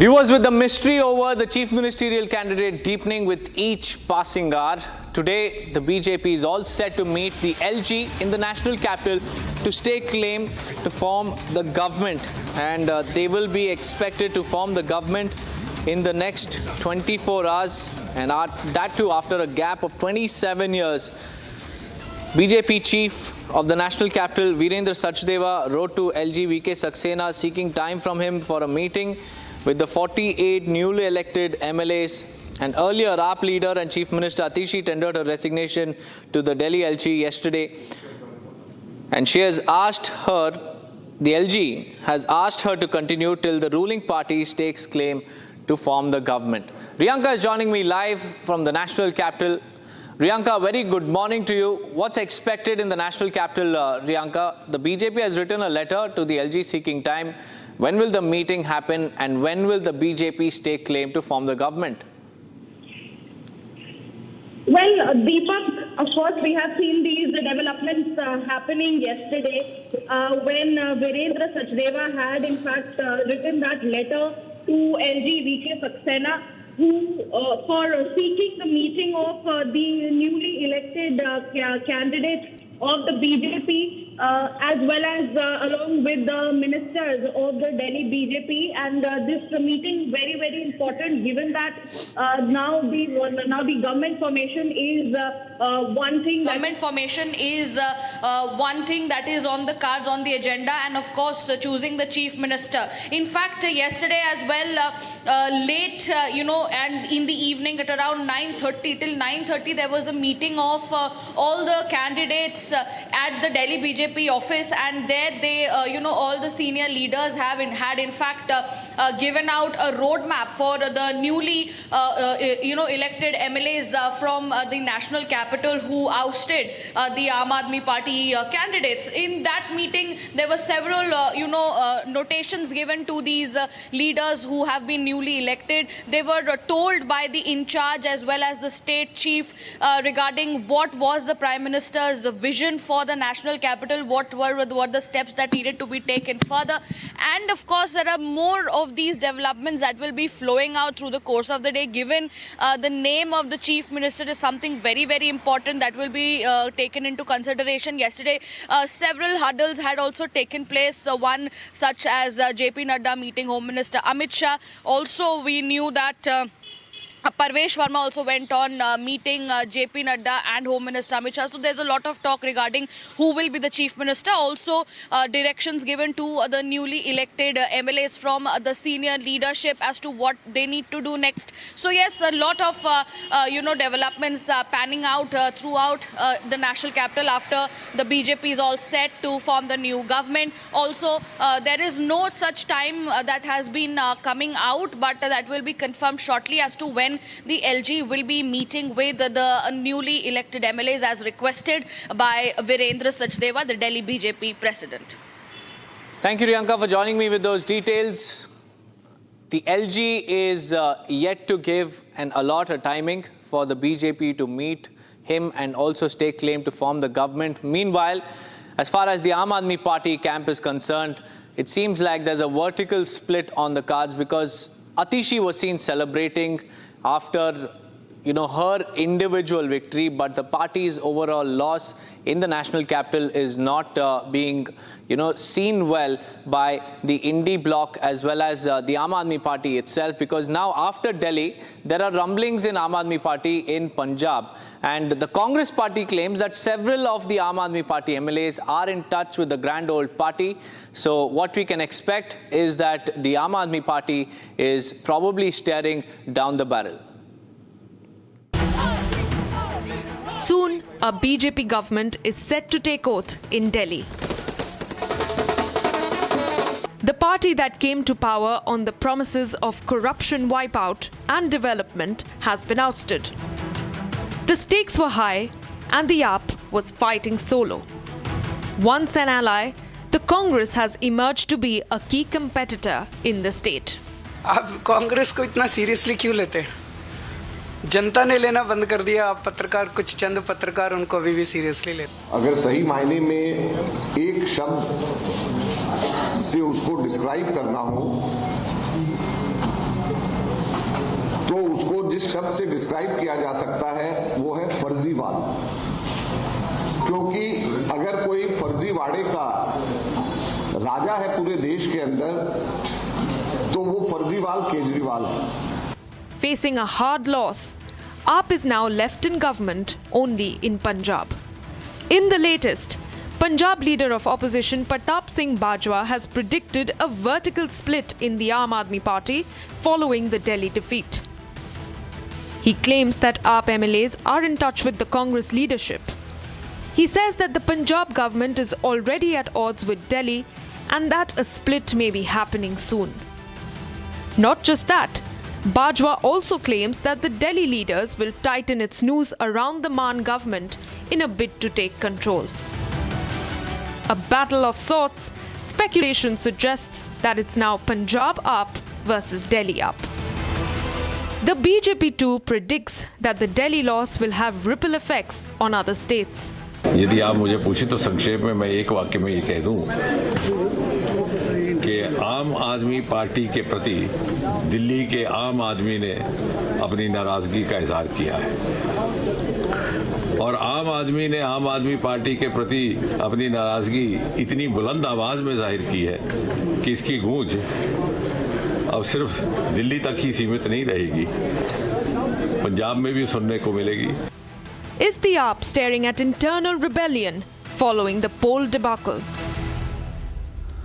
Viewers, with the mystery over the chief ministerial candidate deepening with each passing hour, today the BJP is all set to meet the LG in the national capital to stake claim to form the government, and they will be expected to form the government in the next 24 hours, and that too after a gap of 27 years. BJP chief of the national capital Virendra Sachdeva wrote to LG VK Saxena seeking time from him for a meeting with the 48 newly elected MLAs. And earlier, AAP leader and Chief Minister Atishi tendered her resignation to the Delhi LG yesterday. And she has asked her, the LG has asked her to continue till the ruling party stakes claim to form the government. Riyanka is joining me live from the national capital. Riyanka, very good morning to you. What's expected in the national capital, Riyanka? The BJP has written a letter to the LG seeking time. When will the meeting happen, and when will the BJP stake claim to form the government? Well, Deepak, of course, we have seen these developments happening yesterday when Virendra Sachdeva had, in fact, written that letter to LG VK Saxena, who for seeking the meeting of the newly elected candidates of the BJP, as well as along with the ministers of the Delhi BJP, and this meeting very, very important, given that now the government formation is one thing. Government formation is one thing that is on the cards, on the agenda, and of course choosing the chief minister. In fact, yesterday as well, late, and in the evening at around 9:30 till 9:30, there was a meeting of all the candidates at the Delhi BJP office, and there they, all the senior leaders had in fact given out a roadmap for the newly, elected MLAs from the national capital who ousted the Aam Aadmi Party candidates. In that meeting, there were several, notations given to these leaders who have been newly elected. They were told by the in-charge as well as the state chief regarding what was the Prime Minister's vision for the national capital, what were the steps that needed to be taken further. And of course, there are more of these developments that will be flowing out through the course of the day, given the name of the chief minister is something very, very important that will be taken into consideration. Yesterday, several huddles had also taken place, one such as JP Nadda meeting Home Minister Amit Shah. Also, we knew that Parvesh Verma also went on meeting JP Nadda and Home Minister Amit Shah. So there's a lot of talk regarding who will be the chief minister. Also directions given to the newly elected MLAs from the senior leadership as to what they need to do next. So yes, a lot of developments panning out throughout the national capital after the BJP is all set to form the new government. Also there is no such time that has been coming out, but that will be confirmed shortly as to when the LG will be meeting with the newly elected MLAs as requested by Virendra Sachdeva, the Delhi BJP president. Thank you, Riyanka, for joining me with those details. The LG is yet to give an allot, a timing for the BJP to meet him and also stake claim to form the government. Meanwhile, as far as the Aam Aadmi Party camp is concerned, it seems like there's a vertical split on the cards, because Atishi was seen celebrating after her individual victory, but the party's overall loss in the national capital is not being seen well by the Indy bloc as well as the Aam Aadmi Party itself, because now after Delhi there are rumblings in Aam Aadmi Party in Punjab, and the Congress party claims that several of the Aam Aadmi Party MLAs are in touch with the grand old party. So what we can expect is that the Aam Aadmi Party is probably staring down the barrel. Soon, a BJP government is set to take oath in Delhi. The party that came to power on the promises of corruption wipeout and development has been ousted. The stakes were high and the AAP was fighting solo. Once an ally, the Congress has emerged to be a key competitor in the state. आप कांग्रेस को इतना seriously क्यों लेते? जनता ने लेना बंद कर दिया। आप पत्रकार, कुछ चंद पत्रकार उनको अभी भी सीरियसली लेते। अगर सही मायने में एक शब्द से उसको डिस्क्राइब करना हो जिस शब्द से डिस्क्राइब किया जा सकता है वो है फर्जीवाल। क्योंकि अगर कोई फर्जीवाड़े का राजा है पूरे देश के अंदर तो वो फर्जीवाल केजरीवाल है। Facing a hard loss, AAP is now left in government only in Punjab. In the latest, Punjab leader of opposition Pratap Singh Bajwa has predicted a vertical split in the Aam Aadmi Party following the Delhi defeat. He claims that AAP MLAs are in touch with the Congress leadership. He says that the Punjab government is already at odds with Delhi and that a split may be happening soon. Not just that, Bajwa also claims that the Delhi leaders will tighten its noose around the Maan government in a bid to take control. A battle of sorts, speculation suggests that it's now Punjab AAP versus Delhi AAP. The BJP too predicts that the Delhi loss will have ripple effects on other states. यदि आप मुझे पूछे तो संक्षेप में मैं एक वाक्य में ये कह दूं कि आम आदमी पार्टी के प्रति दिल्ली के आम आदमी ने अपनी नाराजगी का इजहार किया है और आम आदमी ने आम आदमी पार्टी के प्रति अपनी नाराजगी इतनी बुलंद आवाज में जाहिर की है कि इसकी गूंज अब सिर्फ दिल्ली तक ही सीमित नहीं रहेगी, पंजाब में भी सुनने को मिलेगी। Is the AAP staring at internal rebellion following the poll debacle?